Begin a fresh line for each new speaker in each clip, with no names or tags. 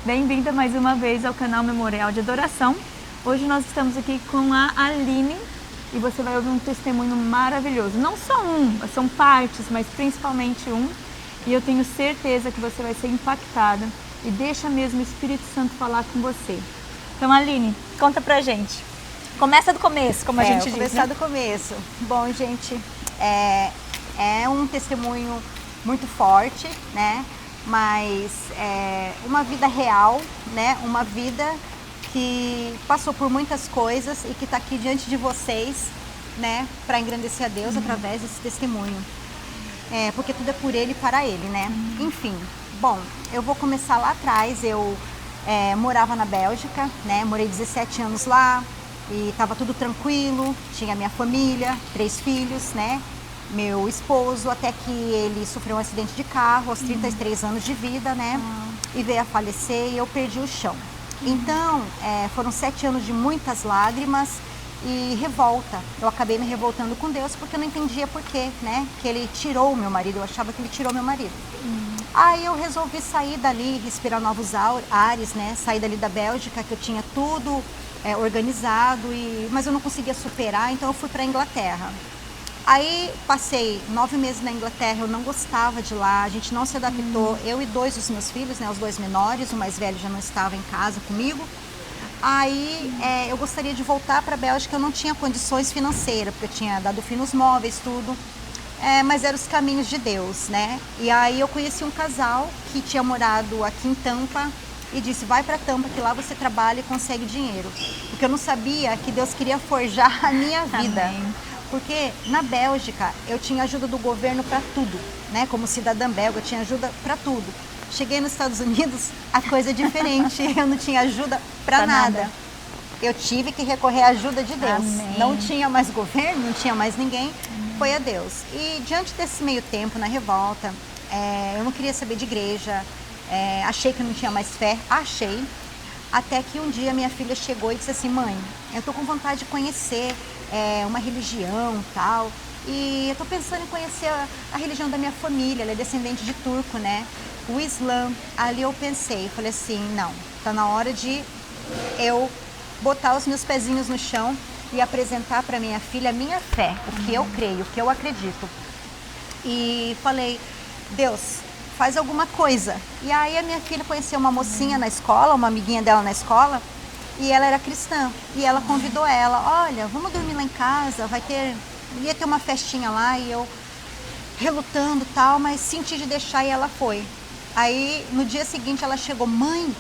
Bem-vinda mais uma vez ao canal Memorial de Adoração. Hoje nós estamos aqui com a Aline e você vai ouvir um testemunho maravilhoso. Não só um, são partes, mas principalmente um. E eu tenho certeza que você vai ser impactada e deixa mesmo o Espírito Santo falar com você. Então, Aline, conta pra gente. Começa do começo, como a gente diz,
começar
né?
do começo. Bom, gente, é um testemunho muito forte, né? Mas é uma vida real, né? Uma vida que passou por muitas coisas e que está aqui diante de vocês, né? Para engrandecer a Deus através desse testemunho. Porque tudo é por Ele e para Ele, né? Enfim, bom, eu vou começar lá atrás. Eu morava na Bélgica, né? Morei 17 anos lá e estava tudo tranquilo. Tinha minha família, 3 filhos, né? Meu esposo, até que ele sofreu um acidente de carro aos 33 anos de vida, né? E veio a falecer e eu perdi o chão. Então, foram 7 anos de muitas lágrimas e revolta. Eu acabei me revoltando com Deus porque eu não entendia por quê, né? Que ele tirou o meu marido, eu achava que ele tirou meu marido. Aí eu resolvi sair dali, respirar novos ares, né? Sair dali da Bélgica, que eu tinha tudo organizado, mas eu não conseguia superar, então eu fui para a Inglaterra. Aí passei 9 meses na Inglaterra, eu não gostava de lá, a gente não se adaptou, eu e 2 dos meus filhos, né, os 2 menores, o mais velho já não estava em casa comigo. Aí eu gostaria de voltar para a Bélgica, eu não tinha condições financeiras, porque eu tinha dado fim nos móveis, tudo, mas eram os caminhos de Deus, né? E aí eu conheci um casal que tinha morado aqui em Tampa e disse, vai para Tampa que lá você trabalha e consegue dinheiro. Porque eu não sabia que Deus queria forjar a minha vida.
Amém.
Porque na Bélgica eu tinha ajuda do governo para tudo, né? Como cidadã belga eu tinha ajuda para tudo. Cheguei nos Estados Unidos, a coisa é diferente, eu não tinha ajuda para nada. Eu tive que recorrer à ajuda de Deus.
Amém.
Não tinha mais governo, não tinha mais ninguém, foi a Deus. E diante desse meio tempo, na revolta, eu não queria saber de igreja, achei que não tinha mais fé, achei. Até que um dia minha filha chegou e disse assim, mãe, eu tô com vontade de conhecer uma religião e tal, e eu tô pensando em conhecer a religião da minha família, ela é descendente de turco, né? O Islã. Ali eu pensei, falei assim, não, tá na hora de eu botar os meus pezinhos no chão e apresentar para minha filha a minha fé, o que eu creio, o que eu acredito. E falei, Deus, faz alguma coisa. E aí a minha filha conheceu uma mocinha na escola, uma amiguinha dela na escola, e ela era cristã. E ela convidou ela, olha, vamos dormir lá em casa, ia ter uma festinha lá, e eu relutando e tal, mas senti de deixar e ela foi. Aí no dia seguinte ela chegou, mãe,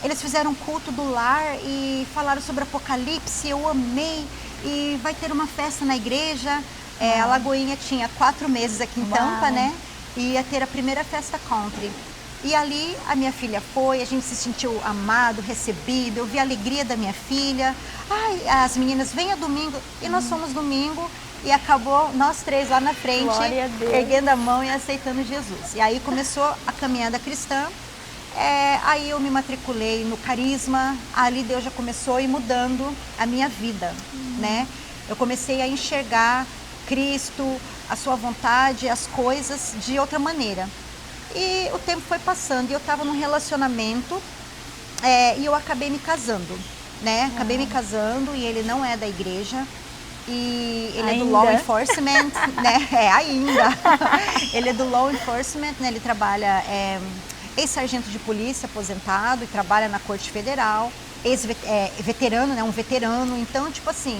eles fizeram um culto do lar e falaram sobre Apocalipse, eu amei, e vai ter uma festa na igreja. A Lagoinha tinha 4 meses aqui em Tampa, né? E ia ter a primeira festa country. E ali a minha filha foi, a gente se sentiu amado, recebido, eu vi a alegria da minha filha. Ai, as meninas, venha domingo. E nós fomos domingo e acabou nós 3 lá na frente,
Glória a Deus.
erguendo a mão e aceitando Jesus. E aí começou a caminhada cristã. Aí eu me matriculei no Carisma, ali Deus já começou a ir mudando a minha vida, né? Eu comecei a enxergar Cristo, a sua vontade, as coisas de outra maneira. E o tempo foi passando e eu estava num relacionamento e eu acabei me casando, né? Acabei me casando e ele não é da igreja. E ele é do law enforcement, né? Ainda. Ele é do law enforcement, né? Ele trabalha, ex-sargento de polícia aposentado e trabalha na Corte Federal, veterano, né? Um veterano. Então, tipo assim,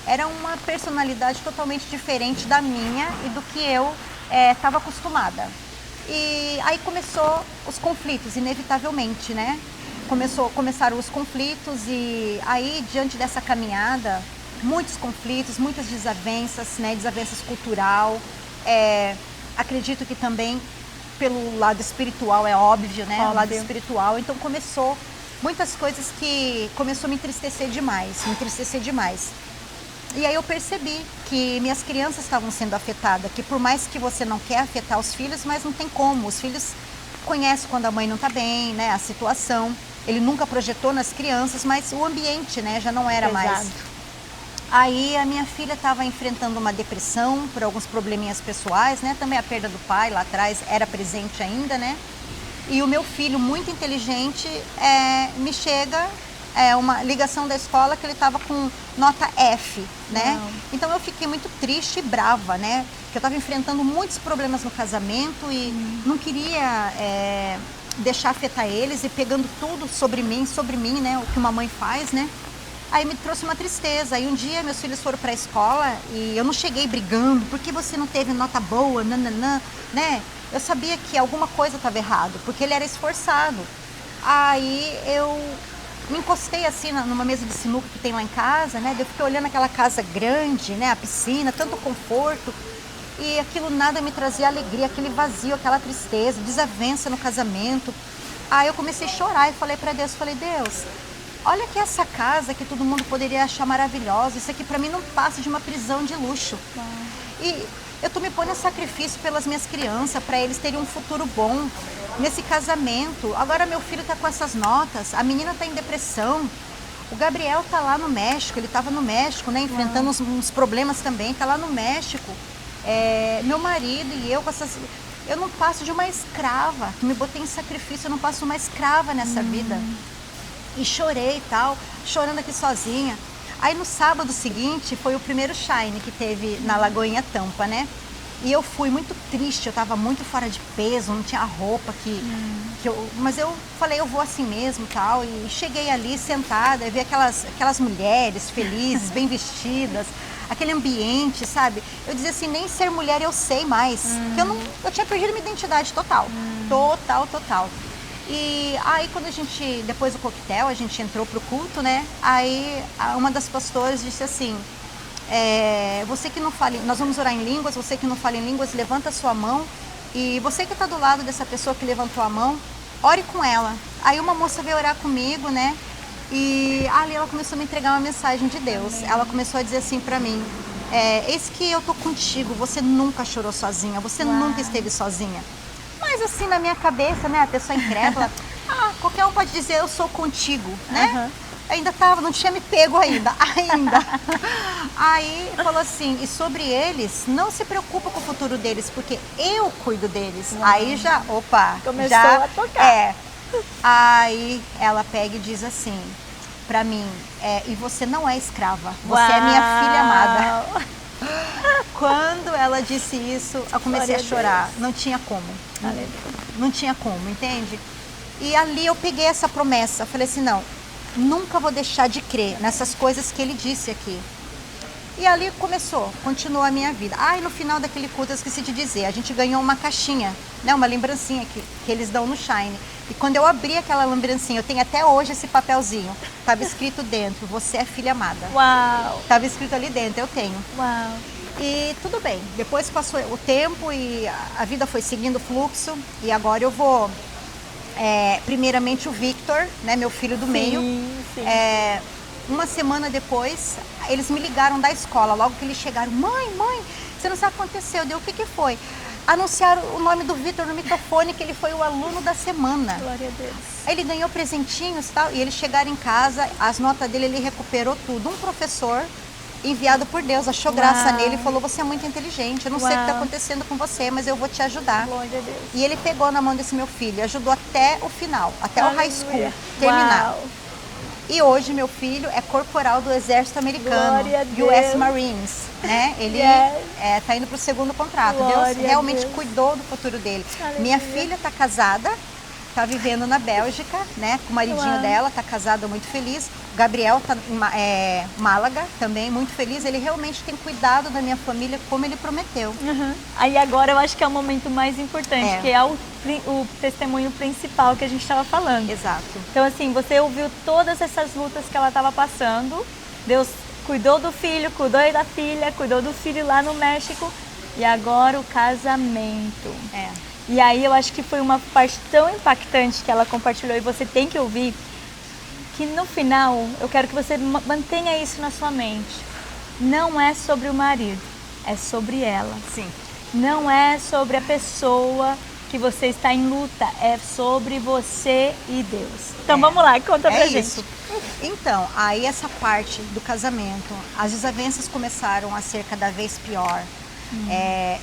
era uma personalidade totalmente diferente da minha e do que eu estava acostumada. E aí começou os conflitos, inevitavelmente, né? Começaram os conflitos e aí, diante dessa caminhada, muitos conflitos, muitas desavenças, né? Desavenças cultural. Acredito que também pelo lado espiritual, é óbvio, né? Óbvio. O lado espiritual. Então começou muitas coisas que começou a me entristecer demais. E aí eu percebi que minhas crianças estavam sendo afetadas, que por mais que você não quer afetar os filhos, mas não tem como. Os filhos conhecem quando a mãe não está bem, né? A situação. Ele nunca projetou nas crianças, mas o ambiente, né? Já não era mais. Aí a minha filha estava enfrentando uma depressão por alguns probleminhas pessoais, né? Também a perda do pai lá atrás era presente ainda, né? E o meu filho, muito inteligente, me chega uma ligação da escola que ele estava com nota F, né?
Não.
Então eu fiquei muito triste e brava, né? Porque eu estava enfrentando muitos problemas no casamento e não queria deixar afetar eles e pegando tudo sobre mim, né? O que uma mãe faz, né? Aí me trouxe uma tristeza. Aí um dia meus filhos foram para a escola e eu não cheguei brigando, por que você não teve nota boa, nananã, né? Eu sabia que alguma coisa estava errado, porque ele era esforçado. Aí eu me encostei assim numa mesa de sinuca que tem lá em casa, né? Eu fiquei olhando aquela casa grande, né? A piscina, tanto conforto. E aquilo nada me trazia alegria, aquele vazio, aquela tristeza, desavença no casamento. Aí eu comecei a chorar e falei para Deus, Deus, olha que essa casa que todo mundo poderia achar maravilhosa, isso aqui para mim não passa de uma prisão de luxo. E eu tô me pondo em sacrifício pelas minhas crianças, para eles terem um futuro bom nesse casamento. Agora meu filho tá com essas notas, a menina tá em depressão. O Gabriel tá lá no México, ele tava no México, né, enfrentando uns problemas também, tá lá no México. Meu marido e eu com essas... Eu não passo de uma escrava, que me botei em sacrifício, eu não passo uma escrava nessa vida. E chorei e tal, chorando aqui sozinha. Aí no sábado seguinte foi o primeiro Shine que teve na Lagoinha Tampa, né? E eu fui muito triste, eu tava muito fora de peso, não tinha a roupa mas eu falei, eu vou assim mesmo tal. E cheguei ali sentada, e vi aquelas mulheres felizes, bem vestidas, aquele ambiente, sabe? Eu dizia assim, nem ser mulher eu sei mais. Porque eu tinha perdido minha identidade total. Total. E aí quando depois do coquetel, a gente entrou pro culto, né? Aí uma das pastoras disse assim, você que não fala, nós vamos orar em línguas, você que não fala em línguas, levanta a sua mão. E você que está do lado dessa pessoa que levantou a mão, ore com ela. Aí uma moça veio orar comigo, né? E ali ela começou a me entregar uma mensagem de Deus. Amém. Ela começou a dizer assim para mim, eis que eu tô contigo, você nunca chorou sozinha, você nunca esteve sozinha. Mas assim, na minha cabeça, né, a pessoa incrédula, qualquer um pode dizer eu sou contigo, né? Ainda não tinha me pego ainda. Aí falou assim, e sobre eles, não se preocupa com o futuro deles, porque eu cuido deles. Aí já,
começou a tocar.
Aí ela pega e diz assim pra mim, e você não é escrava, você é minha filha amada. Quando ela disse isso, eu comecei a chorar. Não tinha como. Não tinha como, entende? E ali eu peguei essa promessa, falei assim, não, nunca vou deixar de crer nessas coisas que ele disse aqui. E ali continuou a minha vida. E no final daquele culto, eu esqueci de dizer, a gente ganhou uma caixinha, né, uma lembrancinha que eles dão no Shine. E quando eu abri aquela lembrancinha, eu tenho até hoje esse papelzinho, estava escrito dentro, você é filha amada.
Uau!
Estava escrito ali dentro, eu tenho.
Uau!
E tudo bem, depois passou o tempo e a vida foi seguindo o fluxo. E agora eu vou, primeiramente o Victor, né, meu filho do meio.
Sim.
Uma semana depois, eles me ligaram da escola, logo que eles chegaram. Mãe, você não sabe o que aconteceu. O que foi? Anunciaram o nome do Victor no microfone, que ele foi o aluno da semana.
Glória a Deus.
Aí ele ganhou presentinhos e tal, e eles chegaram em casa, as notas dele, ele recuperou tudo. Um professor enviado por Deus achou graça nele e falou, você é muito inteligente, eu não sei o que está acontecendo com você, mas eu vou te ajudar.
Glória a Deus.
E ele pegou na mão desse meu filho, ajudou até o final, até o high school terminar. E hoje meu filho é corporal do Exército Americano, US Marines, né? Ele tá indo para o segundo contrato. Deus realmente cuidou do futuro dele.
Aleluia.
Minha filha está casada, está vivendo na Bélgica, né? Com o maridinho dela, está casada, muito feliz. O Gabriel está em Málaga também, muito feliz. Ele realmente tem cuidado da minha família como ele prometeu.
Aí agora eu acho que é o momento mais importante, que é o testemunho principal que a gente estava falando.
Exato.
Então assim, você ouviu todas essas lutas que ela estava passando, Deus cuidou do filho, cuidou da filha, cuidou do filho lá no México e agora o casamento. E aí eu acho que foi uma parte tão impactante que ela compartilhou e você tem que ouvir, que no final eu quero que você mantenha isso na sua mente. Não é sobre o marido, é sobre ela.
Sim.
Não é sobre a pessoa que você está em luta, é sobre você e Deus. Então vamos lá, conta pra gente.
Isso. Então, aí essa parte do casamento, as desavenças começaram a ser cada vez pior.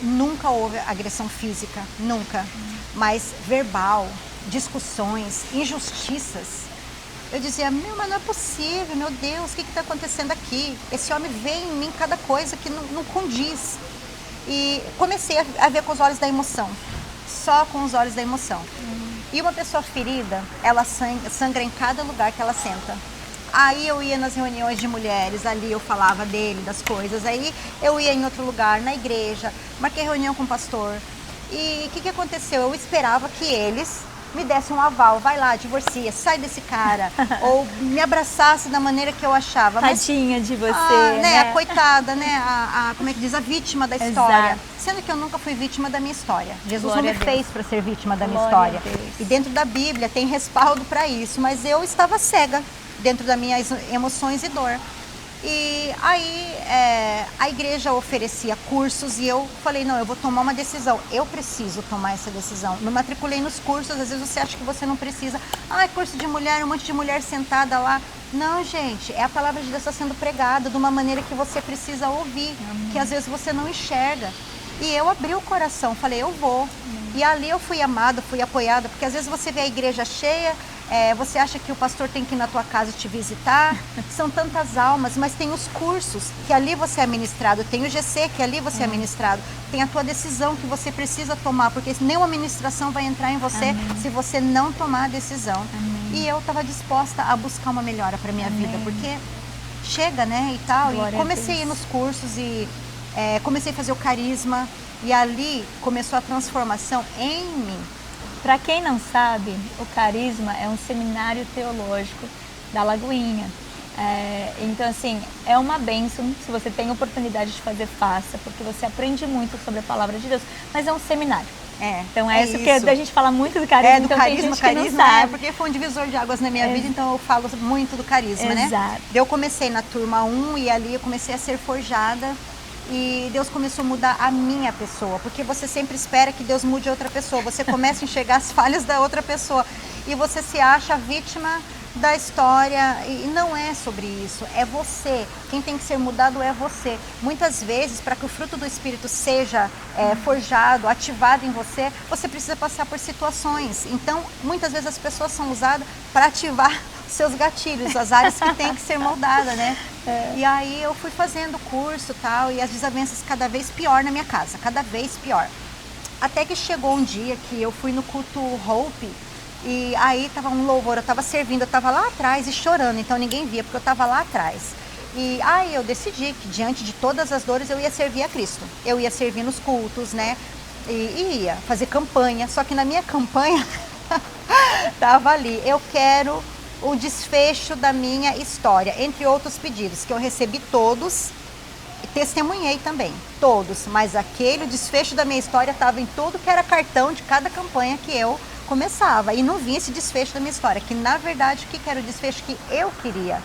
Nunca houve agressão física, nunca. Mas verbal, discussões, injustiças. Eu dizia, mas não é possível, meu Deus, o que está acontecendo aqui? Esse homem vê em mim cada coisa que não condiz. E comecei a ver com os olhos da emoção, só com os olhos da emoção. E uma pessoa ferida, ela sangra em cada lugar que ela senta. Aí eu ia nas reuniões de mulheres, ali eu falava dele, das coisas. Aí eu ia em outro lugar, na igreja, marquei reunião com o pastor. E o que aconteceu? Eu esperava que eles me dessem um aval, vai lá, divorcia, sai desse cara. Ou me abraçasse da maneira que eu achava.
Tadinha de você,
né? A coitada, né? Como é que diz? A vítima da história.
Exato.
Sendo que eu nunca fui vítima da minha história. Jesus
Glória
não me fez para ser vítima da minha
Glória
história.
a Deus.
E dentro da Bíblia tem respaldo para isso, mas eu estava cega dentro das minhas emoções e dor. E aí a igreja oferecia cursos e eu falei, não, eu vou tomar uma decisão, eu preciso tomar essa decisão. Me matriculei nos cursos, às vezes você acha que você não precisa. Curso de mulher, um monte de mulher sentada lá. Não, gente, a palavra de Deus está sendo pregada de uma maneira que você precisa ouvir, que às vezes você não enxerga. E eu abri o coração, falei, eu vou. E ali eu fui amada, fui apoiada, porque às vezes você vê a igreja cheia, você acha que o pastor tem que ir na tua casa te visitar, são tantas almas, mas tem os cursos que ali você é ministrado, tem o GC que ali você é ministrado, tem a tua decisão que você precisa tomar, porque nenhuma ministração vai entrar em você se você não tomar a decisão. E eu estava disposta a buscar uma melhora para minha vida, porque chega, né, e tal.
Glória
e comecei a ir nos cursos e comecei a fazer o carisma, e ali começou a transformação em mim.
Para quem não sabe, o Carisma é um seminário teológico da Lagoinha. Então, assim, é uma bênção. Se você tem oportunidade de fazer, faça, porque você aprende muito sobre a palavra de Deus. Mas é um seminário. Então é isso, porque a gente fala muito do carisma,
do
então
carisma,
tem gente
carisma,
que não sabe.
Porque foi um divisor de águas na minha vida, então eu falo muito do carisma, né?
Exato.
Eu comecei na turma 1 e ali eu comecei a ser forjada. E Deus começou a mudar a minha pessoa, porque você sempre espera que Deus mude a outra pessoa. Você começa a enxergar as falhas da outra pessoa e você se acha vítima da história, e não é sobre isso, é você. Quem tem que ser mudado é você. Muitas vezes, para que o fruto do Espírito seja forjado, ativado em você, você precisa passar por situações. Então, muitas vezes as pessoas são usadas para ativar seus gatilhos, as áreas que tem que ser moldada, né? E aí eu fui fazendo curso e tal, e as desavenças cada vez pior na minha casa, cada vez pior. Até que chegou um dia que eu fui no culto Hope, e aí tava um louvor, eu tava servindo, eu tava lá atrás e chorando, então ninguém via, porque eu tava lá atrás. E aí eu decidi que diante de todas as dores eu ia servir a Cristo. Eu ia servir nos cultos, né? E ia fazer campanha, só que na minha campanha tava ali, eu quero o desfecho da minha história, entre outros pedidos, que eu recebi todos, e testemunhei também, todos, mas aquele desfecho da minha história estava em tudo que era cartão de cada campanha que eu começava, e não vinha esse desfecho da minha história, que na verdade o que era o desfecho que eu queria?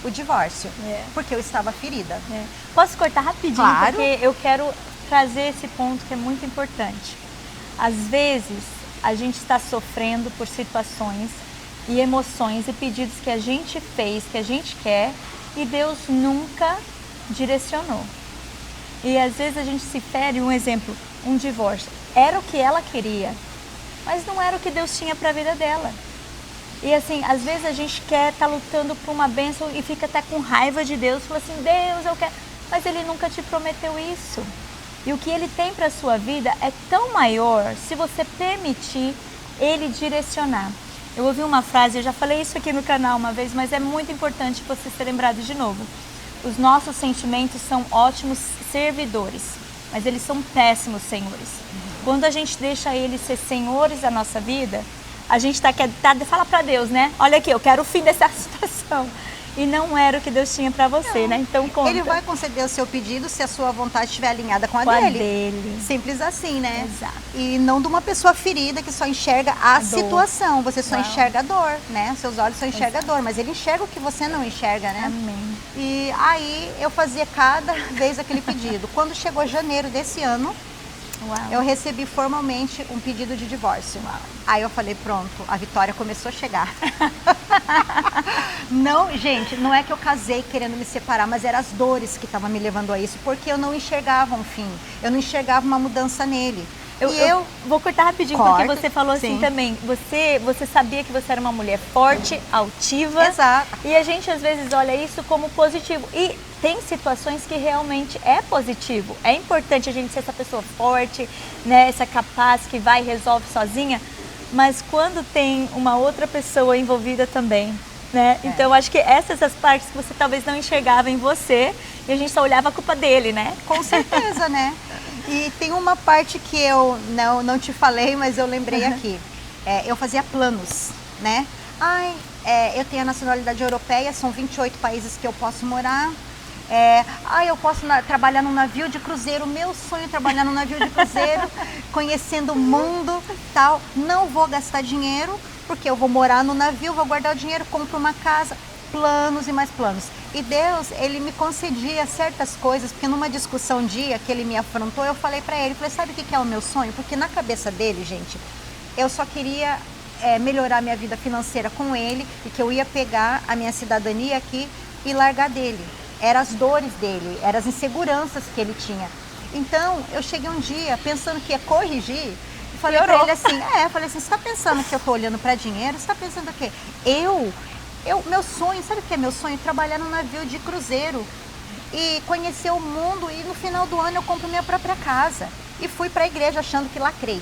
O divórcio, porque eu estava ferida.
Posso cortar rapidinho,
claro.
Porque eu quero trazer esse ponto que é muito importante. Às vezes, a gente está sofrendo por situações e emoções e pedidos que a gente fez, que a gente quer, e Deus nunca direcionou. E às vezes a gente se fere, um exemplo, um divórcio. Era o que ela queria, mas não era o que Deus tinha para a vida dela. E assim, às vezes a gente quer estar lutando por uma bênção e fica até com raiva de Deus, fala assim, Deus, eu quero... Mas Ele nunca te prometeu isso. E o que Ele tem para a sua vida é tão maior, se você permitir Ele direcionar. Eu ouvi uma frase, eu já falei isso aqui no canal uma vez, mas é muito importante você ser lembrado de novo. Os nossos sentimentos são ótimos servidores, mas eles são péssimos senhores. Quando a gente deixa eles ser senhores da nossa vida, a gente fala para Deus, né? Olha aqui, eu quero o fim dessa situação. E não era o que Deus tinha para você, né? Então conta.
Ele vai conceder o seu pedido se a sua vontade estiver alinhada com a dele. Simples assim, né?
Exato.
E não de uma pessoa ferida que só enxerga a situação, você só enxerga a dor, né? Seus olhos só enxergam a dor, mas ele enxerga o que você não enxerga, né?
Amém.
E aí eu fazia cada vez aquele pedido. Quando chegou janeiro desse ano, eu recebi formalmente um pedido de divórcio. Aí eu falei, pronto, a vitória começou a chegar. Não, gente, não é que eu casei querendo me separar, mas eram as dores que estavam me levando a isso, porque eu não enxergava um fim, eu não enxergava uma mudança nele.
Eu vou cortar rapidinho,
Corta,
porque você falou assim
sim.
também. Você sabia que você era uma mulher forte, altiva.
Exato.
E a gente às vezes olha isso como positivo. E tem situações que realmente é positivo. É importante a gente ser essa pessoa forte, né? Essa capaz que vai e resolve sozinha. Mas quando tem uma outra pessoa envolvida também, né?
É.
Então acho que essas as partes que você talvez não enxergava em você e a gente só olhava a culpa dele, né?
Com certeza, né? E tem uma parte que eu não te falei, mas eu lembrei aqui. Eu fazia planos, né? Eu tenho a nacionalidade europeia, são 28 países que eu posso morar. Eu posso trabalhar num navio de cruzeiro, meu sonho é trabalhar num navio de cruzeiro, conhecendo o mundo, tal. Não vou gastar dinheiro, porque eu vou morar no navio, vou guardar o dinheiro, compro uma casa, planos e mais planos. E Deus, Ele me concedia certas coisas, porque numa discussão um dia que Ele me afrontou, eu falei pra Ele, sabe o que é o meu sonho? Porque na cabeça dele, gente, eu só queria melhorar minha vida financeira com Ele, e que eu ia pegar a minha cidadania aqui e largar dele. Eram as dores dele, eram as inseguranças que ele tinha. Então, eu cheguei um dia pensando que ia corrigir, e falei pra ele assim, você está pensando que eu tô olhando para dinheiro? Você está pensando o quê? Meu sonho, sabe o que é meu sonho? Trabalhar num navio de cruzeiro e conhecer o mundo, e no final do ano eu compro minha própria casa. E fui para a igreja achando que lacrei.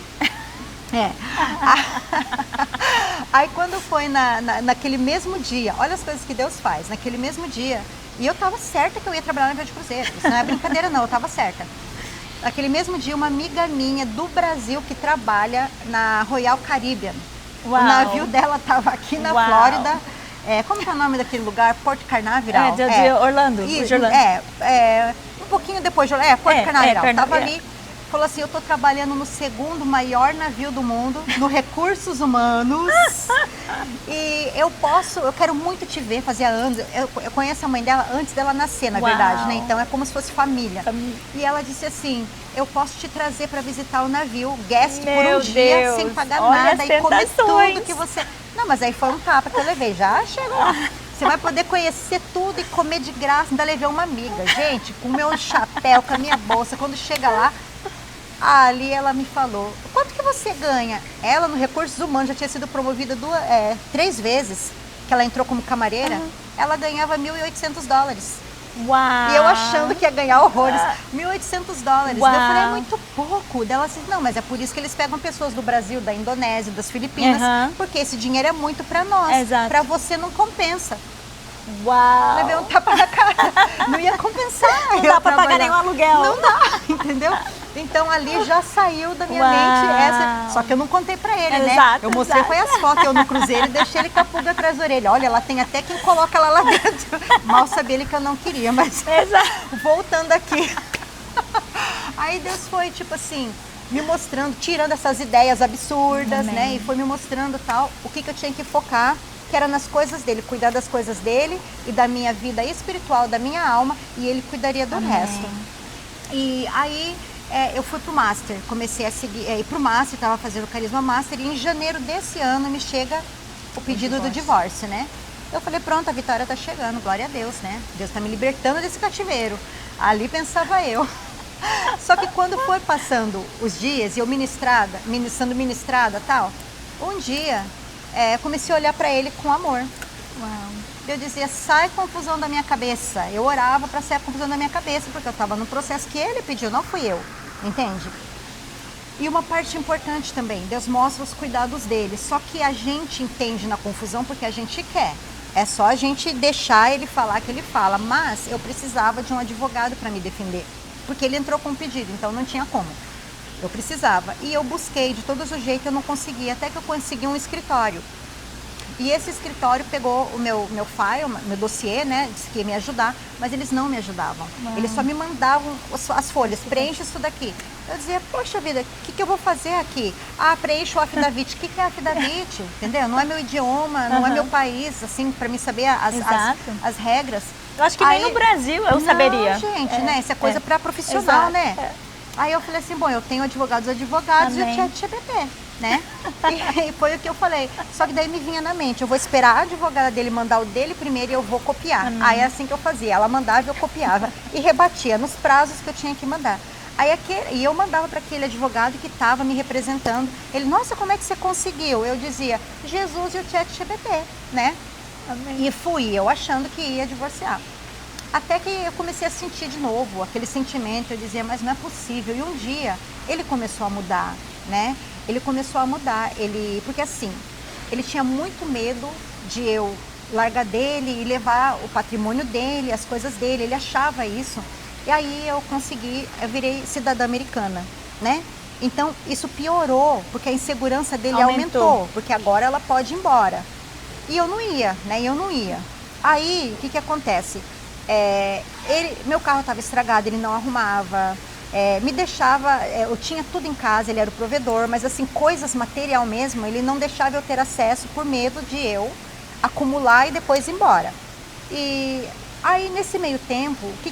Aí quando foi naquele mesmo dia, olha as coisas que Deus faz, naquele mesmo dia, e eu tava certa que eu ia trabalhar no navio de cruzeiro, isso não é brincadeira não, eu tava certa. Naquele mesmo dia, uma amiga minha do Brasil que trabalha na Royal Caribbean,
Uau.
O navio dela tava aqui na
Uau.
Flórida, como que é o nome daquele lugar? Porto Carnaveral.
De Orlando.
E,
de Orlando.
Um pouquinho depois de Orlando, Porto Carnaveral, tava ali.
É.
Falou assim, eu tô trabalhando no segundo maior navio do mundo, no Recursos Humanos, e eu quero muito te ver, fazia anos, eu conheço a mãe dela antes dela nascer, na
Uau.
verdade, né? Então é como se fosse família. E ela disse assim, eu posso te trazer para visitar o navio, guest por um dia, sem pagar nada, e comer tudo que você... Não, mas aí foi um tapa que eu levei, já chegou lá. Você vai poder conhecer tudo e comer de graça, ainda levei uma amiga. Gente, com o meu chapéu, com a minha bolsa, quando chega lá, ali ela me falou, quanto que você ganha? Ela no Recursos Humanos já tinha sido promovida 3 vezes, que ela entrou como camareira, ela ganhava $1.800.
Uau!
E eu achando que ia ganhar horrores, $1.800.
Uau.
Eu falei, é muito pouco. Dela disse, não, mas é por isso que eles pegam pessoas do Brasil, da Indonésia, das Filipinas, porque esse dinheiro é muito para nós, para você não compensa.
Uau!
Levei um tapa na cara, não ia compensar.
Não dá para pagar nenhum aluguel.
Não dá, entendeu? Então ali já saiu da minha mente essa. Só que eu não contei pra ele, né? Eu mostrei foi as fotos, eu no cruzeiro, e deixei ele com a pulga atrás da orelha. Olha, ela tem até quem coloca ela lá dentro. Mal sabia ele que eu não queria, mas voltando aqui. Aí Deus foi tipo assim, me mostrando, tirando essas ideias absurdas, né? E foi me mostrando tal, o que eu tinha que focar, que era nas coisas dele, cuidar das coisas dele e da minha vida espiritual, da minha alma, e ele cuidaria do resto. E aí eu fui pro Master, comecei a seguir, ir pro Master, estava fazendo o Carisma Master, e em janeiro desse ano me chega o pedido do divórcio, né? Eu falei, pronto, a vitória tá chegando, glória a Deus, né? Deus tá me libertando desse cativeiro. Ali pensava eu. Só que quando foi passando os dias, e eu sendo ministrada tal, um dia comecei a olhar para ele com amor.
Uau.
Eu dizia, sai confusão da minha cabeça. Eu orava para sair a confusão da minha cabeça, porque eu estava no processo que ele pediu, não fui eu, entende? E uma parte importante também, Deus mostra os cuidados dele, só que a gente entende na confusão porque a gente quer. É só a gente deixar ele falar que ele fala, mas eu precisava de um advogado para me defender, porque ele entrou com um pedido, então não tinha como. Eu precisava. E eu busquei de todos os jeitos, eu não conseguia, até que eu consegui um escritório. E esse escritório pegou o meu file, meu dossiê, né? Disse que ia me ajudar, mas eles não me ajudavam. Eles só me mandavam as folhas, preenche isso daqui. Eu dizia, poxa vida, o que eu vou fazer aqui? Preenche o affidavit. O que é affidavit? Entendeu? Não é meu idioma, não é meu país, assim, para mim saber as regras.
Eu acho que nem no Brasil eu saberia.
Gente, né? Isso é coisa para profissional, né? Aí eu falei assim, bom, eu tenho advogados e o ChatGPT, né? E foi o que eu falei. Só que daí me vinha na mente, eu vou esperar a advogada dele mandar o dele primeiro e eu vou copiar. Aí é assim que eu fazia, ela mandava e eu copiava. E rebatia nos prazos que eu tinha que mandar. E eu mandava para aquele advogado que estava me representando. Ele, nossa, como é que você conseguiu? Eu dizia, Jesus e o ChatGPT, né?
Amém.
E fui, eu achando que ia divorciar. Até que eu comecei a sentir de novo aquele sentimento, eu dizia, mas não é possível. E um dia ele começou a mudar, né? Ele começou a mudar, porque assim, ele tinha muito medo de eu largar dele e levar o patrimônio dele, as coisas dele, ele achava isso. E aí eu virei cidadã americana, né? Então isso piorou, porque a insegurança dele aumentou, porque agora ela pode ir embora. E eu não ia, né? Aí, o que acontece? Meu carro estava estragado, ele não arrumava, me deixava, eu tinha tudo em casa, ele era o provedor, mas assim, coisas material mesmo, ele não deixava eu ter acesso por medo de eu acumular e depois ir embora. E aí, nesse meio tempo, o que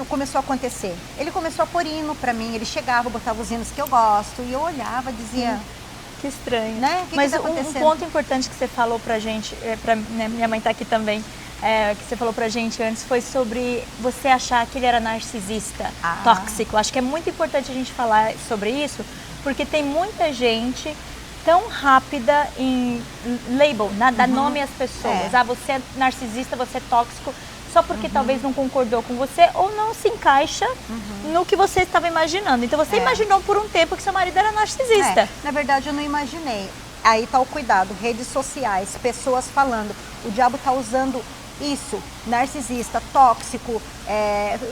começou a acontecer? Ele começou a pôr hino pra mim, ele chegava, botava os hinos que eu gosto, e eu olhava, dizia...
Que estranho.
Né?
Mas
que tá
um ponto importante que você falou pra gente, né, minha mãe tá aqui também, que você falou pra gente antes, foi sobre você achar que ele era narcisista, tóxico. Acho que é muito importante a gente falar sobre isso, porque tem muita gente tão rápida em label, dar nome às pessoas. Você é narcisista, você é tóxico, só porque talvez não concordou com você ou não se encaixa no que você estava imaginando. Então você imaginou por um tempo que seu marido era narcisista.
Na verdade eu não imaginei. Aí tá o cuidado, redes sociais, pessoas falando, o diabo tá usando isso, narcisista, tóxico,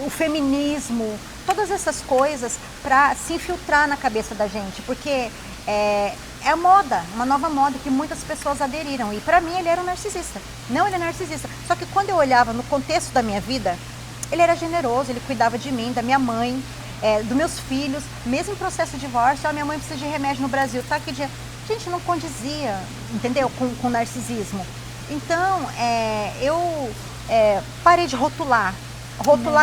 o feminismo, todas essas coisas para se infiltrar na cabeça da gente, porque é a moda, uma nova moda que muitas pessoas aderiram. E para mim ele era um narcisista. Não, ele é narcisista. Só que quando eu olhava no contexto da minha vida, ele era generoso, ele cuidava de mim, da minha mãe, dos meus filhos. Mesmo em processo de divórcio, a minha mãe precisa de remédio no Brasil. Tá? Gente, não condizia, entendeu? Com narcisismo. Então, eu parei de rotular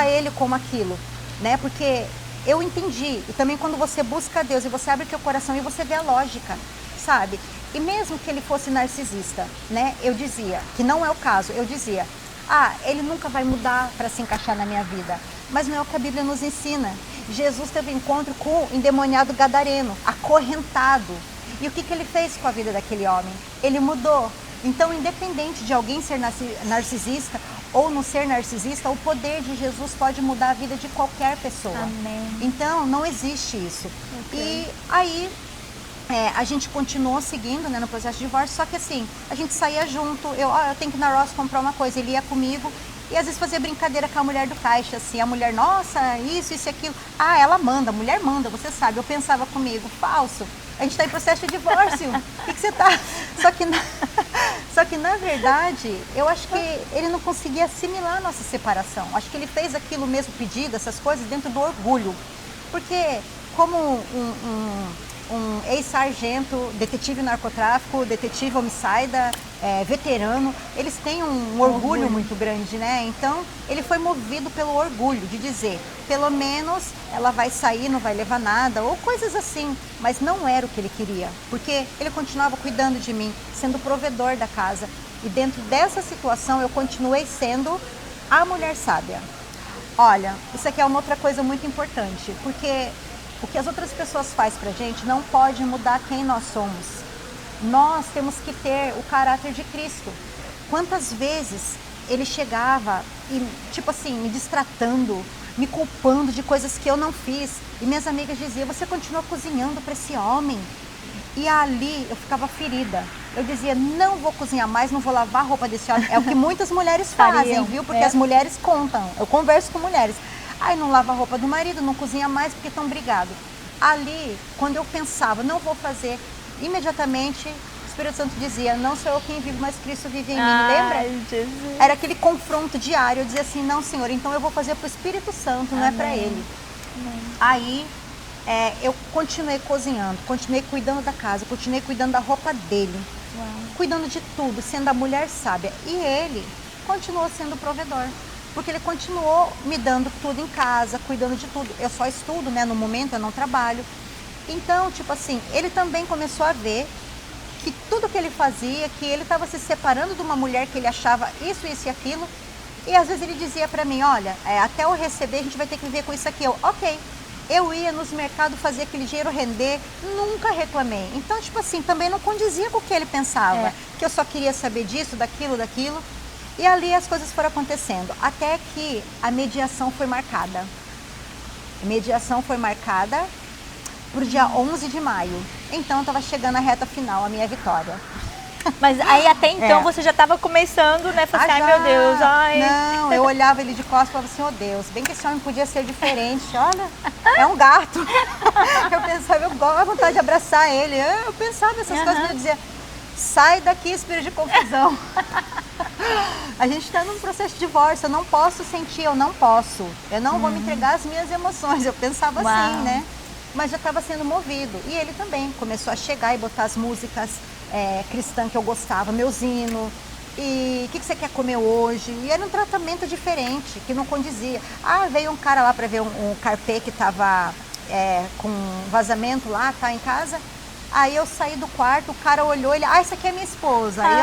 ele como aquilo, né? Porque eu entendi, e também quando você busca Deus e você abre o teu coração e você vê a lógica, sabe? E mesmo que ele fosse narcisista, né? Eu dizia, que não é o caso, eu dizia, ele nunca vai mudar para se encaixar na minha vida. Mas não é o que a Bíblia nos ensina. Jesus teve um encontro com o endemoniado gadareno, acorrentado. E o que ele fez com a vida daquele homem? Ele mudou. Então, independente de alguém ser narcisista ou não ser narcisista, o poder de Jesus pode mudar a vida de qualquer pessoa.
Amém.
Então, não existe isso. Okay. E aí, a gente continuou seguindo, né, no processo de divórcio, só que assim, a gente saía junto, eu tenho que ir na Ross comprar uma coisa, ele ia comigo, e às vezes fazia brincadeira com a mulher do caixa, assim, a mulher, nossa, isso e aquilo. Ela manda, a mulher manda, você sabe. Eu pensava comigo, falso, a gente está em processo de divórcio, o que você tá... Só que na verdade, eu acho que ele não conseguia assimilar a nossa separação. Acho que ele fez aquilo mesmo, pedido, essas coisas, dentro do orgulho. Porque como um ex-sargento, detetive narcotráfico, detetive homicida, veterano, eles têm um orgulho muito grande, né? Então, ele foi movido pelo orgulho de dizer, pelo menos ela vai sair, não vai levar nada, ou coisas assim. Mas não era o que ele queria, porque ele continuava cuidando de mim, sendo o provedor da casa. E dentro dessa situação, eu continuei sendo a mulher sábia. Olha, isso aqui é uma outra coisa muito importante, porque o que as outras pessoas fazem pra gente não pode mudar quem nós somos. Nós temos que ter o caráter de Cristo. Quantas vezes ele chegava e, tipo assim, me distratando, me culpando de coisas que eu não fiz. E minhas amigas diziam, você continua cozinhando para esse homem? E ali eu ficava ferida. Eu dizia, não vou cozinhar mais, não vou lavar a roupa desse homem. É o que muitas mulheres fazem, viu? Porque as mulheres contam. Eu converso com mulheres. Não lava a roupa do marido, não cozinha mais porque estão brigados. Ali, quando eu pensava, não vou fazer, imediatamente o Espírito Santo dizia, não sou eu quem vivo, mas Cristo vive em mim, lembra?
Jesus.
Era aquele confronto diário, eu dizia assim, não Senhor, então eu vou fazer para o Espírito Santo, não é para ele.
Amém.
Aí, eu continuei cozinhando, continuei cuidando da casa, continuei cuidando da roupa dele, cuidando de tudo, sendo a mulher sábia. E ele continuou sendo o provedor. Porque ele continuou me dando tudo em casa, cuidando de tudo. Eu só estudo, né? No momento eu não trabalho. Então, tipo assim, ele também começou a ver que tudo que ele fazia, que ele estava se separando de uma mulher que ele achava isso e aquilo. E às vezes ele dizia pra mim, olha, até eu receber a gente vai ter que viver com isso aqui. Eu, ok. Eu ia nos mercados fazer aquele dinheiro render, nunca reclamei. Então, tipo assim, também não condizia com o que ele pensava. Que eu só queria saber disso, daquilo. E ali as coisas foram acontecendo. Até que a mediação foi marcada. A mediação foi marcada para o dia 11 de maio. Então, estava chegando a reta final, a minha vitória.
Mas aí até então você já estava começando, né? Falei assim, ai meu Deus, ai.
Não, eu olhava ele de costas e falava assim, oh Deus, bem que esse homem podia ser diferente, olha, é um gato. Eu pensava, eu gosto, a vontade de abraçar ele. Eu pensava essas coisas, eu dizia, sai daqui, espírito de confusão. A gente está num processo de divórcio, eu não posso sentir, eu não posso. Eu não vou me entregar às minhas emoções. Eu pensava assim, né? Mas já estava sendo movido. E ele também começou a chegar e botar as músicas cristã que eu gostava, meus hinos, e o que você quer comer hoje? E era um tratamento diferente, que não condizia. Ah, veio um cara lá para ver um carpê que estava com vazamento lá, tá em casa. Aí eu saí do quarto, o cara olhou, ele, essa aqui é minha esposa. Aí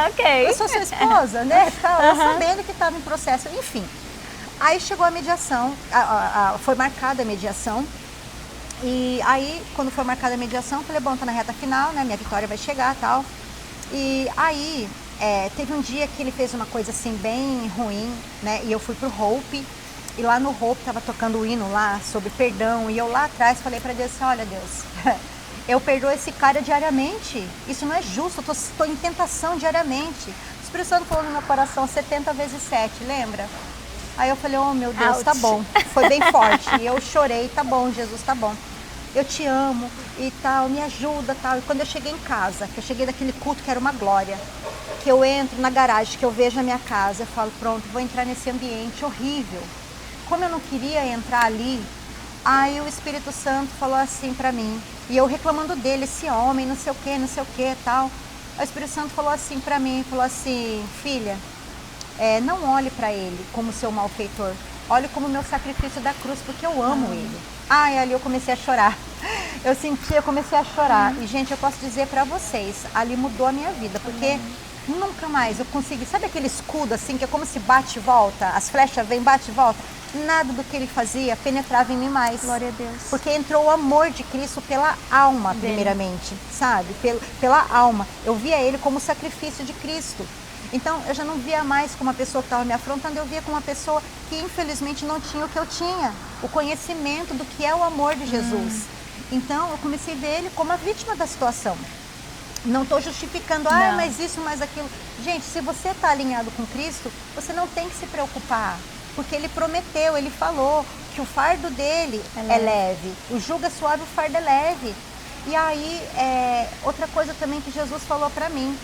ok.
Eu sou sua esposa, né? Eu sabendo que estava em processo, enfim. Aí chegou a mediação, foi marcada a mediação. E aí, quando foi marcada a mediação, eu falei, bom, tá na reta final, né? Minha vitória vai chegar e tal. E aí, teve um dia que ele fez uma coisa assim, bem ruim, né? E eu fui pro Hope. E lá no Hope, tava tocando o hino lá, sobre perdão. E eu lá atrás falei pra Deus assim, olha Deus, eu perdoo esse cara diariamente. Isso não é justo, eu tô em tentação diariamente. O Espírito Santo falou no meu coração 70 vezes 7, lembra? Aí eu falei, oh meu Deus, tá bom. Foi bem forte. E eu chorei, tá bom, Jesus, tá bom. Eu te amo e tal, me ajuda tal. E quando eu cheguei em casa, que eu cheguei daquele culto que era uma glória, que eu entro na garagem, que eu vejo a minha casa, eu falo, pronto, vou entrar nesse ambiente horrível. Como eu não queria entrar ali, aí o Espírito Santo falou assim pra mim, e eu reclamando dele, esse homem, não sei o que, tal. O Espírito Santo falou assim pra mim, falou assim, filha, não olhe pra ele como seu malfeitor, olhe como meu sacrifício da cruz, porque eu amo ele. E ali eu comecei a chorar. Eu comecei a chorar. E, gente, eu posso dizer pra vocês, ali mudou a minha vida, porque nunca mais eu consegui, sabe aquele escudo assim, que é como se bate e volta, as flechas vêm, bate e volta? Nada do que ele fazia penetrava em mim mais.
Glória a Deus.
Porque entrou o amor de Cristo pela alma, primeiramente, sabe? Pela alma. Eu via ele como sacrifício de Cristo. Então, eu já não via mais como uma pessoa que estava me afrontando, eu via como uma pessoa que, infelizmente, não tinha o que eu tinha. O conhecimento do que é o amor de Jesus. Então, eu comecei a ver ele como a vítima da situação. Não estou justificando, mas isso, mais aquilo. Gente, se você está alinhado com Cristo, você não tem que se preocupar. Porque ele prometeu, ele falou que o fardo dele é leve. O jugo é suave, o fardo é leve. E aí, outra coisa também que Jesus falou para mim,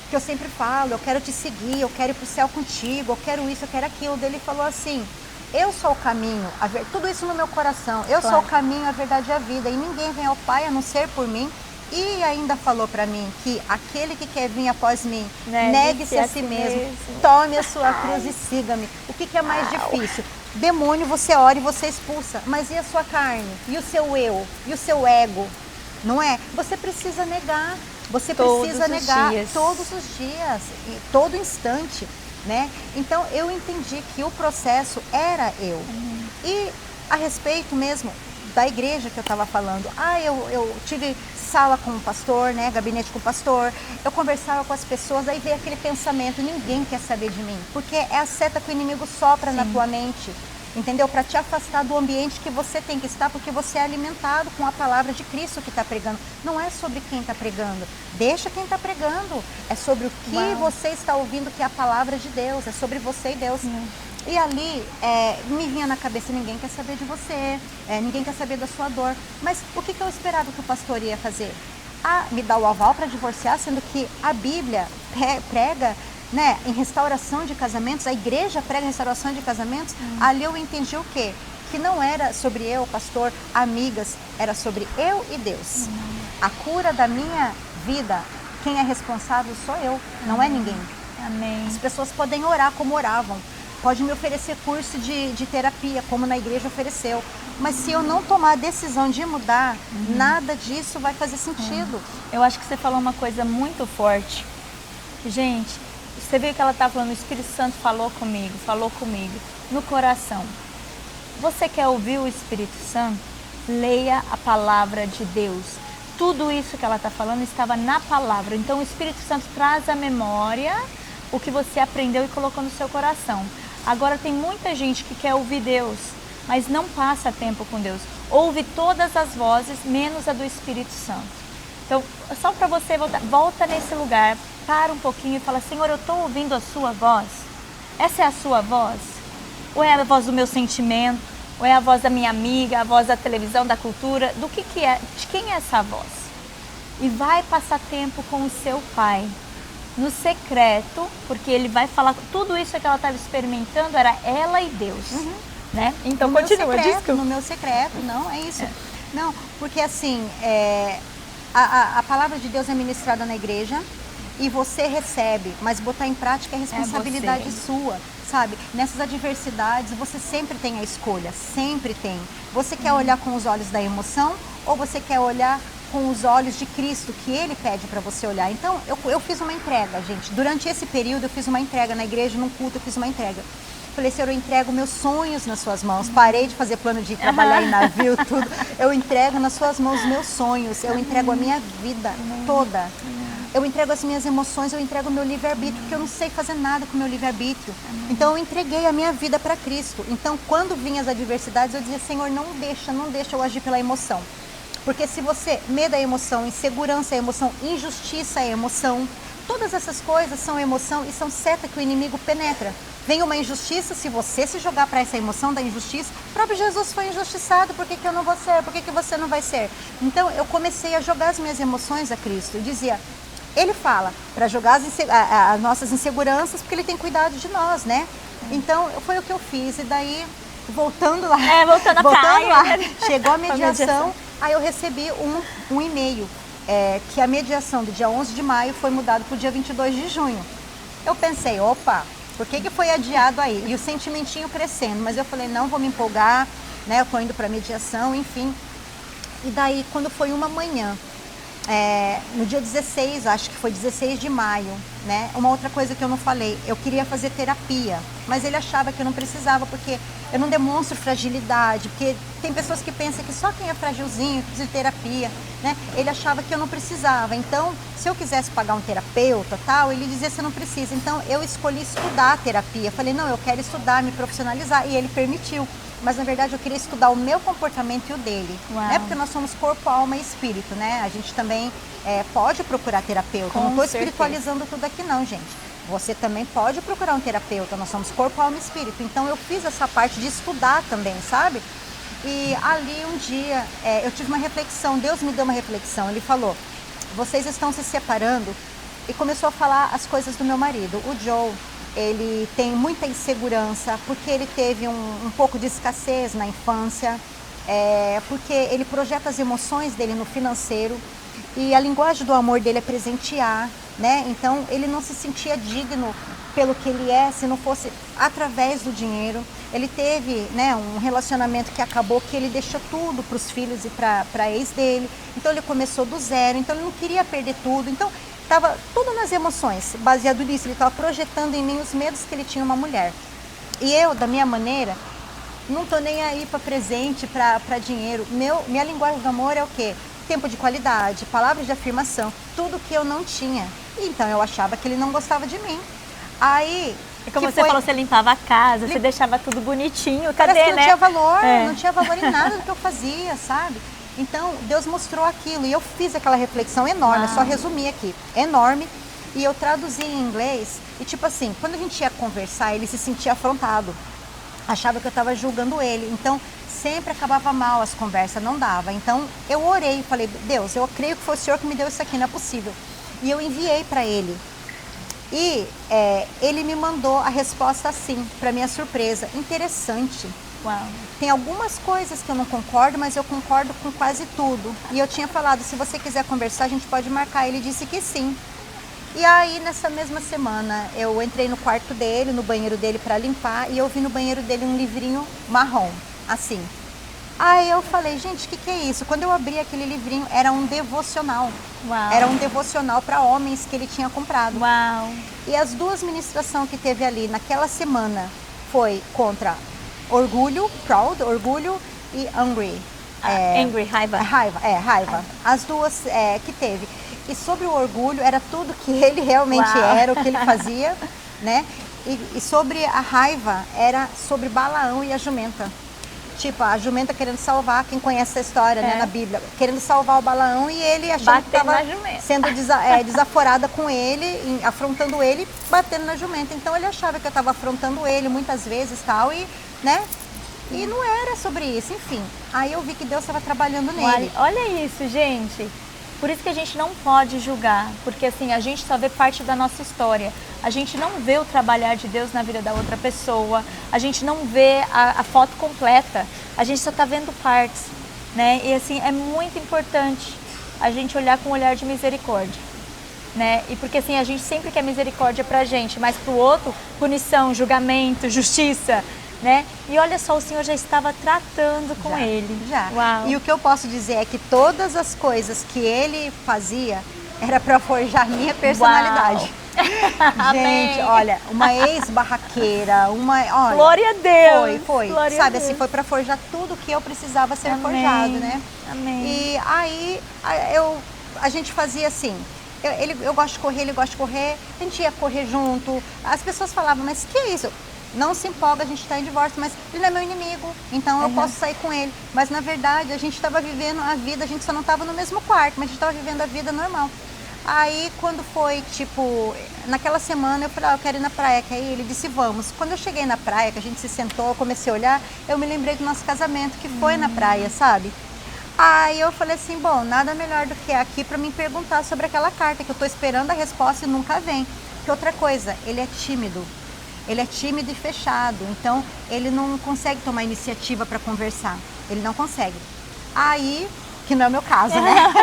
que eu sempre falo, eu quero te seguir, eu quero ir para o céu contigo, eu quero isso, eu quero aquilo. Ele falou assim, eu sou o caminho, tudo isso no meu coração, eu sou o caminho, a verdade e a vida, e ninguém vem ao Pai a não ser por mim. E ainda falou para mim que aquele que quer vir após mim, negue-se a si mesmo, tome a sua cruz e siga-me. O que é mais difícil? Demônio você ora e você expulsa, mas e a sua carne? E o seu eu? E o seu ego? Não é? Você precisa negar. Você precisa negar todos os dias, e todo instante, né? Então, eu entendi que o processo era eu. E a respeito mesmo da igreja que eu estava falando, eu tive sala com o pastor, né? Gabinete com o pastor, eu conversava com as pessoas, aí veio aquele pensamento, ninguém quer saber de mim, porque é a seta que o inimigo sopra na tua mente. Entendeu? Para te afastar do ambiente que você tem que estar, porque você é alimentado com a palavra de Cristo que está pregando. Não é sobre quem está pregando. Deixa quem está pregando. É sobre o que você está ouvindo, que é a palavra de Deus. É sobre você e Deus. E ali me vinha na cabeça, ninguém quer saber de você, ninguém quer saber da sua dor. Mas o que eu esperava que o pastor ia fazer? Me dar o aval para divorciar, sendo que a Bíblia prega, né, em restauração de casamentos, a igreja prega em restauração de casamentos. Ali eu entendi o quê? Que não era sobre eu, pastor, amigas, era sobre eu e Deus. A cura da minha vida, quem é responsável sou eu, não é ninguém.
Amém.
As pessoas podem orar como oravam, pode me oferecer curso de terapia, como na igreja ofereceu, mas se eu não tomar a decisão de mudar, nada disso vai fazer sentido.
Eu acho que você falou uma coisa muito forte. Gente, você viu que ela estava falando, o Espírito Santo falou comigo no coração. Você quer ouvir o Espírito Santo? Leia a palavra de Deus. Tudo isso que ela está falando estava na palavra. Então o Espírito Santo traz à memória o que você aprendeu e colocou no seu coração. Agora tem muita gente que quer ouvir Deus, mas não passa tempo com Deus. Ouve todas as vozes, menos a do Espírito Santo. Então, só para você voltar, volta nesse lugar, para um pouquinho e fala, Senhor, eu estou ouvindo a sua voz? Essa é a sua voz? Ou é a voz do meu sentimento? Ou é a voz da minha amiga, a voz da televisão, da cultura? Do que é? De quem é essa voz? E vai passar tempo com o seu pai, no secreto, porque ele vai falar, tudo isso que ela estava experimentando era ela e Deus, né? Então
no
continua,
meu secreto,
diz que
no meu secreto, não, é isso. Não, porque assim, a palavra de Deus é ministrada na igreja e você recebe, mas botar em prática é responsabilidade sua, sabe? Nessas adversidades você sempre tem a escolha, sempre tem. Você quer olhar com os olhos da emoção ou você quer olhar com os olhos de Cristo, que Ele pede para você olhar. Então, eu fiz uma entrega, gente. Durante esse período, eu fiz uma entrega na igreja, num culto, eu fiz uma entrega. Falei, Senhor, eu entrego meus sonhos nas suas mãos. Parei de fazer plano de trabalhar em navio, tudo. Eu entrego nas suas mãos meus sonhos. Eu entrego a minha vida toda. Eu entrego as minhas emoções, eu entrego o meu livre-arbítrio, porque eu não sei fazer nada com o meu livre-arbítrio. Então, eu entreguei a minha vida para Cristo. Então, quando vinham as adversidades, eu dizia, Senhor, não deixa eu agir pela emoção. Porque se você, medo é emoção, insegurança é emoção, injustiça é emoção, todas essas coisas são emoção e são seta que o inimigo penetra. Vem uma injustiça, se você se jogar para essa emoção da injustiça, o próprio Jesus foi injustiçado, por que eu não vou ser? Por que você não vai ser? Então eu comecei a jogar as minhas emoções a Cristo. Eu dizia, Ele fala para jogar as nossas inseguranças, porque Ele tem cuidado de nós, né? Então foi o que eu fiz e daí... Voltando lá,
voltando à praia,
lá, chegou a mediação, aí eu recebi um e-mail, que a mediação do dia 11 de maio foi mudada para o dia 22 de junho. Eu pensei, opa, por que foi adiado aí? E o sentimentinho crescendo, mas eu falei, não vou me empolgar, né? Eu tô indo para mediação, enfim. E daí, quando foi uma manhã, no dia 16, acho que foi 16 de maio, né? Uma outra coisa que eu não falei, eu queria fazer terapia, mas ele achava que eu não precisava, porque eu não demonstro fragilidade, porque tem pessoas que pensam que só quem é fragilzinho precisa de terapia, né? Ele achava que eu não precisava, então, se eu quisesse pagar um terapeuta, tal, ele dizia, você não precisa. Então, eu escolhi estudar a terapia, falei, não, eu quero estudar, me profissionalizar, e ele permitiu. Mas, na verdade, eu queria estudar o meu comportamento e o dele, né? Porque nós somos corpo, alma e espírito, né? A gente também pode procurar terapeuta. Eu não estou espiritualizando tudo aqui, não, gente. Você também pode procurar um terapeuta. Nós somos corpo, alma e espírito. Então, eu fiz essa parte de estudar também, sabe? E ali, um dia, eu tive uma reflexão. Deus me deu uma reflexão. Ele falou, vocês estão se separando. E começou a falar as coisas do meu marido. O Joe... ele tem muita insegurança, porque ele teve um pouco de escassez na infância, porque ele projeta as emoções dele no financeiro e a linguagem do amor dele é presentear, né? Então ele não se sentia digno pelo que ele é, se não fosse através do dinheiro. Ele teve, né, um relacionamento que acabou, que ele deixou tudo para os filhos e para a ex dele, então ele começou do zero, então ele não queria perder tudo, então estava tudo nas emoções, baseado nisso, ele estava projetando em mim os medos que ele tinha uma mulher. E eu, da minha maneira, não estou nem aí para presente, para dinheiro. Minha linguagem do amor é o quê? Tempo de qualidade, palavras de afirmação, tudo que eu não tinha. Então eu achava que ele não gostava de mim. Aí...
E como você falou, você limpava a casa, você deixava tudo bonitinho, cadê,
parece que não
né?
tinha valor, não tinha valor em nada do que eu fazia, sabe? Então, Deus mostrou aquilo e eu fiz aquela reflexão enorme, só resumir aqui, enorme, e eu traduzi em inglês, e tipo assim, quando a gente ia conversar, ele se sentia afrontado, achava que eu estava julgando ele, então sempre acabava mal as conversas, não dava. Então, eu orei e falei, Deus, eu creio que foi o Senhor que me deu isso aqui, não é possível. E eu enviei para ele. E ele me mandou a resposta assim, para minha surpresa, interessante.
Uau.
Tem algumas coisas que eu não concordo, mas eu concordo com quase tudo. E eu tinha falado, se você quiser conversar, a gente pode marcar. Ele disse que sim. E aí, nessa mesma semana, eu entrei no quarto dele, no banheiro dele para limpar, e eu vi no banheiro dele um livrinho marrom, assim. Aí eu falei, gente, o que é isso? Quando eu abri aquele livrinho, era um devocional.
Uau.
Era um devocional para homens que ele tinha comprado.
Uau.
E as duas ministrações que teve ali naquela semana foi contra orgulho, proud, orgulho e angry.
Angry, raiva.
Raiva. As duas que teve. E sobre o orgulho, era tudo que ele realmente era, o que ele fazia, né? E sobre a raiva, era sobre Balaão e a jumenta. Tipo, a jumenta querendo salvar, quem conhece essa história, né, na Bíblia, querendo salvar o Balaão e ele achando que estava sendo desaforada com ele, afrontando ele, batendo na jumenta. Então ele achava que eu estava afrontando ele muitas vezes tal, e, né? E não era sobre isso, enfim. Aí eu vi que Deus estava trabalhando nele.
Olha isso, gente. Por isso que a gente não pode julgar, porque assim, a gente só vê parte da nossa história. A gente não vê o trabalhar de Deus na vida da outra pessoa, a gente não vê a foto completa, a gente só está vendo partes, né? E assim, é muito importante a gente olhar com um olhar de misericórdia, né? E porque assim, a gente sempre quer misericórdia pra gente, mas pro outro, punição, julgamento, justiça, né? E olha só, o Senhor já estava tratando com ele.
Já.
Uau.
E o que eu posso dizer é que todas as coisas que ele fazia era para forjar minha personalidade. Gente, olha, uma ex-barraqueira, olha,
glória a Deus.
Foi.
Glória
sabe
a Deus.
assim, foi para forjar tudo que eu precisava ser
Amém.
forjado, né?
Amém.
E aí a gente fazia assim. Eu gosto de correr, ele gosta de correr, a gente ia correr junto. As pessoas falavam, mas que é isso? Não se empolga, a gente está em divórcio, mas ele não é meu inimigo, então eu posso sair com ele. Mas na verdade a gente estava vivendo a vida, a gente só não estava no mesmo quarto, mas a gente estava vivendo a vida normal. Aí quando foi, tipo, naquela semana eu falei, eu quero ir na praia, que aí ele disse, vamos. Quando eu cheguei na praia, que a gente se sentou, eu comecei a olhar, eu me lembrei do nosso casamento, que foi na praia, sabe? Aí eu falei assim, bom, nada melhor do que aqui para me perguntar sobre aquela carta, que eu estou esperando a resposta e nunca vem. Que outra coisa, ele é tímido. Ele é tímido e fechado, então ele não consegue tomar iniciativa para conversar. Ele não consegue. Aí, que não é o meu caso, né?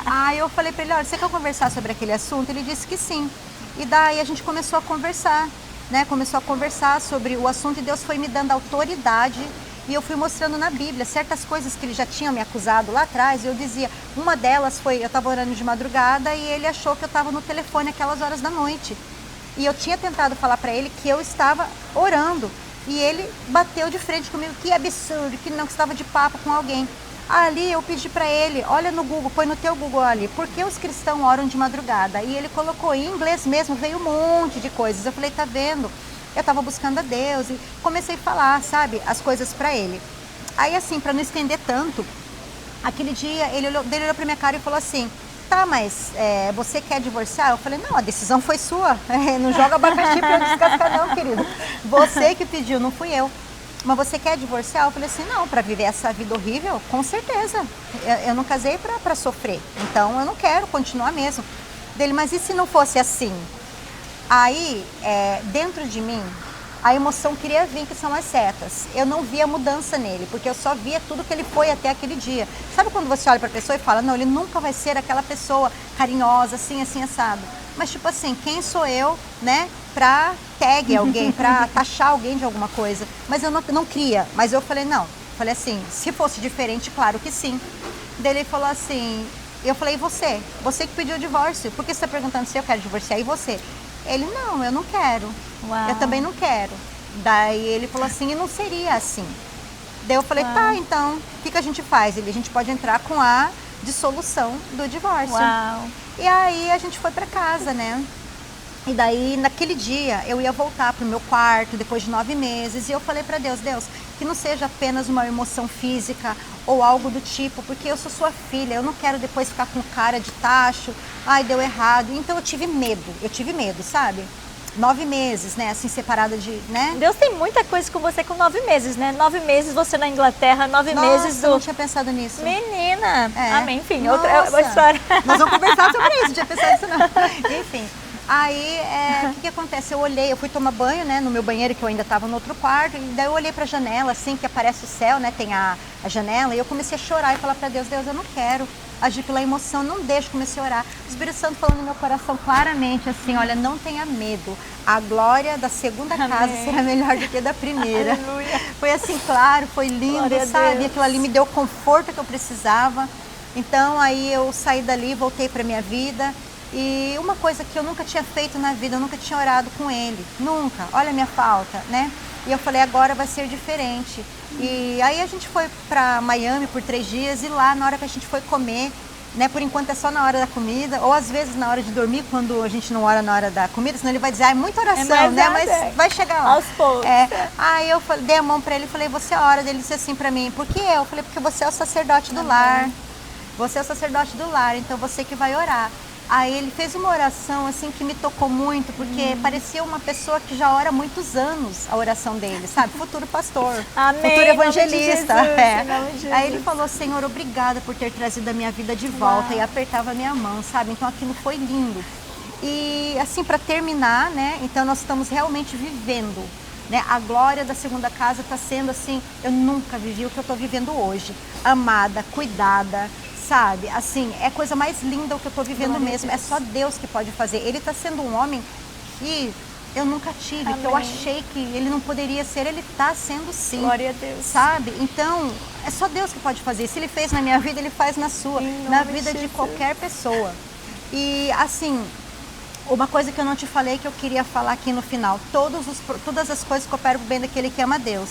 Aí eu falei para ele, olha, você quer conversar sobre aquele assunto? Ele disse que sim. E daí a gente começou a conversar, né? Começou a conversar sobre o assunto e Deus foi me dando autoridade. E eu fui mostrando na Bíblia certas coisas que ele já tinha me acusado lá atrás. E eu dizia, uma delas foi, eu estava orando de madrugada e ele achou que eu estava no telefone aquelas horas da noite. E eu tinha tentado falar para ele que eu estava orando. E ele bateu de frente comigo, que absurdo, que não estava de papo com alguém. Ali eu pedi para ele, olha no Google, põe no teu Google ali, por que os cristãos oram de madrugada? E ele colocou em inglês mesmo, veio um monte de coisas. Eu falei, tá vendo? Eu estava buscando a Deus e comecei a falar, sabe, as coisas para ele. Aí assim, para não estender tanto, aquele dia ele olhou para minha cara e falou assim, tá, mas você quer divorciar? Eu falei, não, a decisão foi sua, não joga abacaxi para eu descascar não, querido. Você que pediu, não fui eu. Mas você quer divorciar? Eu falei assim, não, para viver essa vida horrível, com certeza. Eu não casei para sofrer, então eu não quero continuar mesmo. Dele, mas e se não fosse assim? Aí, dentro de mim, a emoção queria vir, que são as setas. Eu não via mudança nele, porque eu só via tudo que ele foi até aquele dia. Sabe quando você olha para a pessoa e fala, não, ele nunca vai ser aquela pessoa carinhosa, assim, assim, assado. Mas tipo assim, quem sou eu, né, para tag alguém, para taxar alguém de alguma coisa? Mas eu não queria, mas eu falei, não. Falei assim, se fosse diferente, claro que sim. Daí ele falou assim, eu falei, e você? Você que pediu o divórcio, por que você está perguntando se eu quero divorciar? E você? Ele, não, eu não quero.
Uau.
Eu também não quero. Daí ele falou assim, e não seria assim. Daí eu falei, tá, então, o que a gente faz? A gente pode entrar com a dissolução do divórcio.
Uau.
E aí a gente foi pra casa, né? E daí, naquele dia, eu ia voltar pro meu quarto, depois de 9 meses, e eu falei pra Deus, Deus, que não seja apenas uma emoção física ou algo do tipo, porque eu sou sua filha, eu não quero depois ficar com cara de tacho, ai, deu errado. Então eu tive medo, sabe? 9 meses, né, assim, separada de, né?
Deus tem muita coisa com você com 9 meses, né? 9 meses você na Inglaterra, 9 meses do...
eu não tinha pensado nisso.
Menina! Amém, enfim,
Nossa.
outra história.
Nós vamos conversar sobre isso, não tinha pensado nisso não. Enfim. Aí, o que acontece? Eu fui tomar banho, né, no meu banheiro, que eu ainda estava no outro quarto, e daí eu olhei para a janela, assim, que aparece o céu, né, tem a janela, e eu comecei a chorar e falar para Deus, Deus, eu não quero agir pela emoção, não deixo, comecei a orar. O Espírito Santo falando no meu coração claramente, assim, olha, não tenha medo, a glória da segunda casa será melhor do que da primeira.
Aleluia.
Foi assim, claro, foi lindo,
Glória a
sabe?
Deus.
Aquilo ali me deu o conforto que eu precisava. Então, aí eu saí dali, voltei para minha vida. E uma coisa que eu nunca tinha feito na vida, eu nunca tinha orado com ele, nunca, olha a minha falta, né? E eu falei, agora vai ser diferente. E aí a gente foi para Miami por 3 dias e lá na hora que a gente foi comer, né, por enquanto é só na hora da comida, ou às vezes na hora de dormir, quando a gente não ora na hora da comida, senão ele vai dizer, é muita oração, né? Mas vai chegar lá.
Aos poucos.
Aí eu falei, dei a mão para ele e falei, você ora. Ele disse assim para mim, por que eu? Eu falei, porque você é o sacerdote do lar. Você é o sacerdote do lar, então você que vai orar. Aí ele fez uma oração assim que me tocou muito, porque parecia uma pessoa que já ora há muitos anos a oração dele, sabe? Futuro pastor,
Amém,
futuro evangelista.
Jesus,
Aí ele falou, Senhor, obrigada por ter trazido a minha vida de volta.
Uau.
E apertava a minha mão, sabe? Então aquilo foi lindo. E assim, para terminar, né? Então nós estamos realmente vivendo, né? A glória da segunda casa está sendo assim, eu nunca vivi o que eu estou vivendo hoje. Amada, cuidada, sabe? Assim, é a coisa mais linda o que eu estou vivendo mesmo. É só Deus que pode fazer. Ele está sendo um homem que eu nunca tive,
Amém.
que eu achei que ele não poderia ser. Ele está sendo sim.
Glória a Deus.
Sabe? Então, é só Deus que pode fazer. Se ele fez na minha vida, ele faz na sua, na vida de qualquer pessoa. E assim, uma coisa que eu não te falei que eu queria falar aqui no final. Todas as coisas cooperam bem daquele que ama Deus.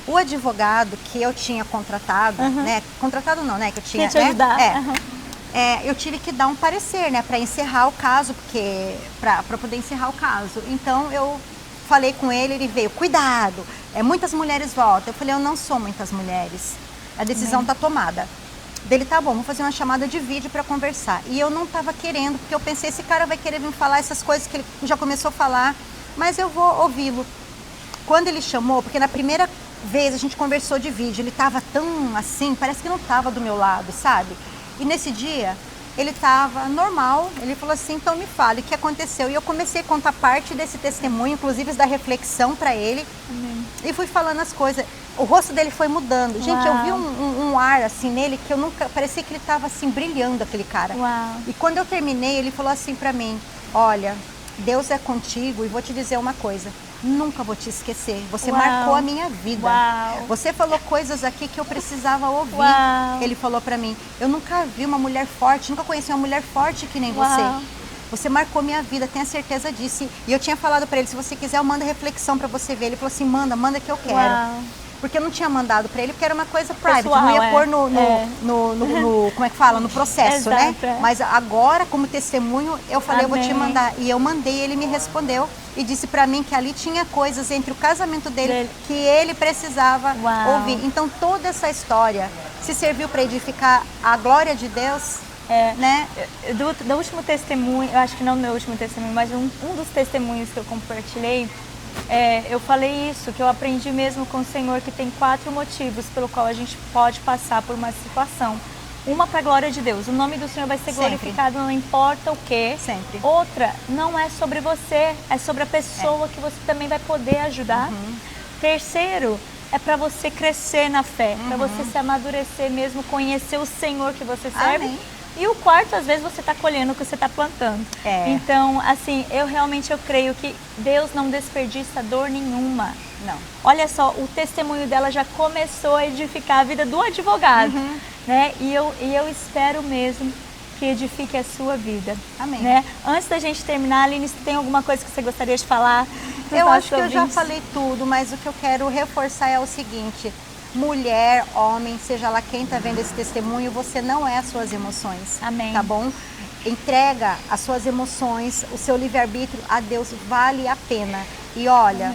O advogado que eu tinha contratado, né? Contratado não, né? Que eu tinha,
te ajudar.
Eu tive que dar um parecer, né? Para encerrar o caso, porque para poder encerrar o caso. Então eu falei com ele, ele veio, cuidado, muitas mulheres votam. Eu falei, eu não sou muitas mulheres. A decisão está tomada. Dele, tá bom, vamos fazer uma chamada de vídeo para conversar. E eu não estava querendo, porque eu pensei, esse cara vai querer vir falar essas coisas que ele já começou a falar, mas eu vou ouvi-lo. Quando ele chamou, porque na primeira vez a gente conversou de vídeo, ele tava tão assim, parece que não tava do meu lado, sabe? E nesse dia, ele tava normal, ele falou assim, então me fale, o que aconteceu? E eu comecei a contar parte desse testemunho, inclusive da reflexão para ele, e fui falando as coisas. O rosto dele foi mudando. Gente, eu vi um ar assim nele que eu nunca, parecia que ele tava assim, brilhando, aquele cara.
Uau.
E quando eu terminei, ele falou assim para mim, olha, Deus é contigo e vou te dizer uma coisa, nunca vou te esquecer. Você marcou a minha vida.
Uau.
Você falou coisas aqui que eu precisava ouvir.
Uau.
Ele falou pra mim, eu nunca vi uma mulher forte, nunca conheci uma mulher forte que nem você. Você marcou minha vida, tenha certeza disso. E eu tinha falado pra ele, se você quiser eu mando reflexão pra você ver. Ele falou assim, manda que eu quero.
Uau.
Porque eu não tinha mandado pra ele, porque era uma coisa private,
Pessoal,
não ia pôr no como é que fala, no processo,
Exato,
né? Mas agora, como testemunho, eu falei, eu vou te
Amém.
mandar. E eu mandei, ele me respondeu e disse pra mim que ali tinha coisas entre o casamento dele que ele precisava ouvir. Então toda essa história se serviu para edificar a glória de Deus, né?
Do último testemunho, eu acho que não do meu último testemunho, mas um dos testemunhos que eu compartilhei, eu falei isso, que eu aprendi mesmo com o Senhor, que tem 4 motivos pelo qual a gente pode passar por uma situação. Uma, para a glória de Deus. O nome do Senhor vai ser glorificado, não importa o quê.
Sempre.
Outra, não é sobre você, é sobre a pessoa que você também vai poder ajudar. Terceiro, é para você crescer na fé, para você se amadurecer mesmo, conhecer o Senhor que você serve.
Amém.
E o quarto, às vezes, você está colhendo o que você está plantando. Então, assim, eu creio que Deus não desperdiça dor nenhuma.
Não.
Olha só, o testemunho dela já começou a edificar a vida do advogado, né? E eu espero mesmo que edifique a sua vida.
Amém.
Né? Antes da gente terminar, Aline, tem alguma coisa que você gostaria de falar?
Eu acho que eu já falei tudo, mas o que eu quero reforçar é o seguinte, mulher, homem, seja lá quem está vendo esse testemunho, você não é as suas emoções.
Amém.
Tá bom? Entrega as suas emoções, o seu livre-arbítrio a Deus, vale a pena. E olha,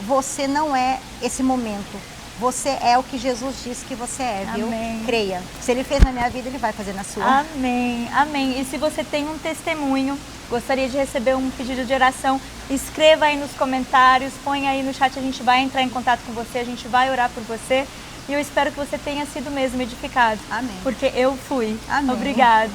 você não é esse momento. Você é o que Jesus disse que você é, viu?
Amém.
Creia. Se Ele fez na minha vida, Ele vai fazer na sua.
Amém, amém. E se você tem um testemunho, gostaria de receber um pedido de oração, escreva aí nos comentários, põe aí no chat, a gente vai entrar em contato com você, a gente vai orar por você. E eu espero que você tenha sido mesmo edificado.
Amém.
Porque eu fui.
Amém.
Obrigada.